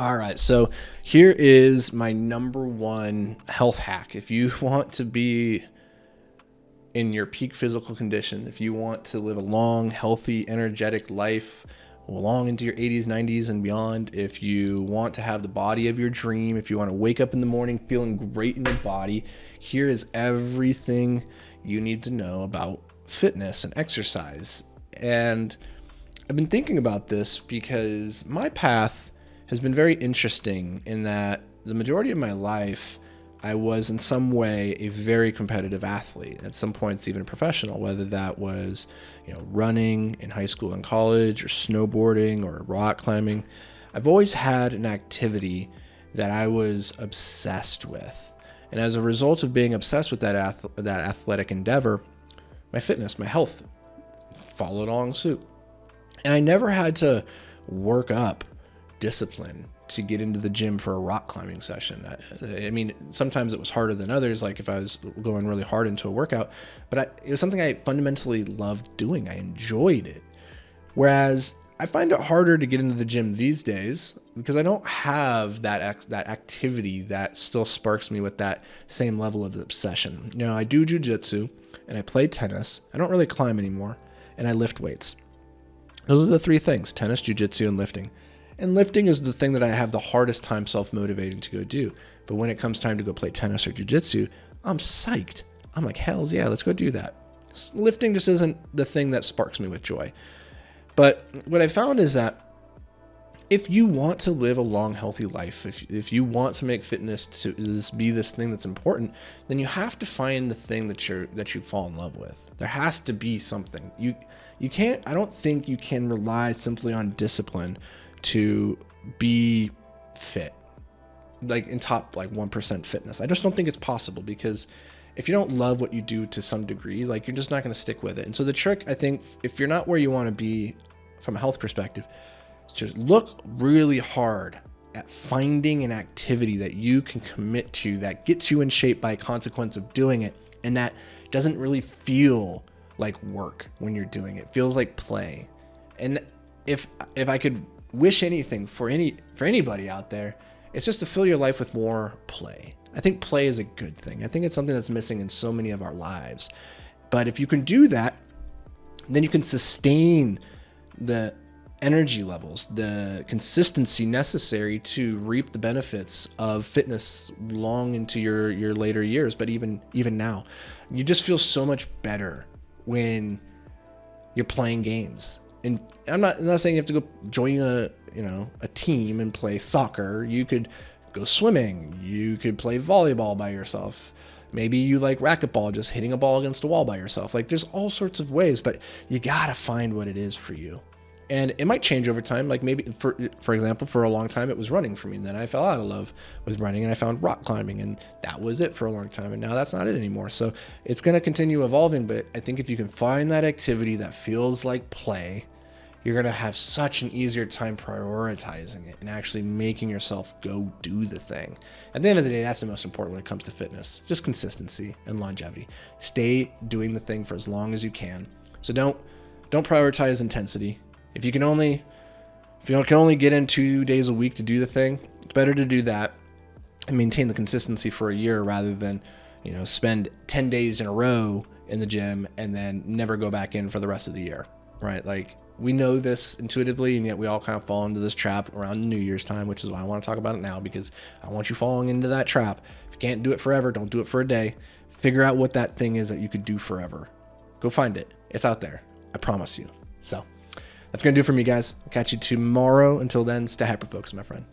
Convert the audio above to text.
All right, so here is my number one health hack. If you want to be in your peak physical condition, if you want to live a long, healthy, energetic life long into your 80s, 90s, and beyond, if you want to have the body of your dream, if you want to wake up in the morning feeling great in your body, here is everything you need to know about fitness and exercise. And I've been thinking about this because my path has been very interesting in that the majority of my life, I was in some way a very competitive athlete, at some points even professional, whether that was, running in high school and college, or snowboarding, or rock climbing. I've always had an activity that I was obsessed with. And as a result of being obsessed with that athletic endeavor, my fitness, my health followed along suit. And I never had to work up discipline to get into the gym for a rock climbing session. I mean, sometimes it was harder than others, like if I was going really hard into a workout, but it was something I fundamentally loved doing. I enjoyed it. Whereas I find it harder to get into the gym these days because I don't have that activity that still sparks me with that same level of obsession. I do jitsu and I play tennis. I don't really climb anymore, and I lift weights. Those are the three things: tennis, jiu-jitsu, and lifting. And lifting is the thing that I have the hardest time self-motivating to go do. But when it comes time to go play tennis or jiu-jitsu, I'm psyched. I'm like, hells yeah, let's go do that. Lifting just isn't the thing that sparks me with joy. But what I found is that if you want to live a long, healthy life, if you want to make fitness to be this thing that's important, then you have to find the thing that you fall in love with. There has to be something. You can't, I don't think you can rely simply on discipline to be fit, like in top 1% fitness. I just don't think it's possible, because if you don't love what you do to some degree, you're just not going to stick with it. And so the trick, I think, if you're not where you want to be from a health perspective, is to look really hard at finding an activity that you can commit to that gets you in shape by consequence of doing it, and that doesn't really feel like work when you're doing it. It feels like play. And if I could wish anything for anybody out there, it's just to fill your life with more play. I think play is a good thing. I think it's something that's missing in so many of our lives. But if you can do that, then you can sustain the energy levels, the consistency necessary to reap the benefits of fitness long into your later years. But even now, you just feel so much better when you're playing games. And I'm not saying you have to go join a team and play soccer. You could go swimming. You could play volleyball by yourself. Maybe you like racquetball, just hitting a ball against a wall by yourself. There's all sorts of ways, but you gotta find what it is for you. And it might change over time. Maybe for example, for a long time it was running for me. And then I fell out of love with running and I found rock climbing, and that was it for a long time. And now that's not it anymore. So it's going to continue evolving. But I think if you can find that activity that feels like play, you're going to have such an easier time prioritizing it and actually making yourself go do the thing. At the end of the day, that's the most important when it comes to fitness. Just consistency and longevity. Stay doing the thing for as long as you can. So don't prioritize intensity. If you can only get in 2 days a week to do the thing, it's better to do that and maintain the consistency for a year rather than, spend 10 days in a row in the gym and then never go back in for the rest of the year, right? We know this intuitively, and yet we all kind of fall into this trap around New Year's time, which is why I want to talk about it now, because I want you falling into that trap. If you can't do it forever, don't do it for a day. Figure out what that thing is that you could do forever. Go find it. It's out there. I promise you. So that's going to do it for me, guys. I'll catch you tomorrow. Until then, stay hyper-focused, my friend.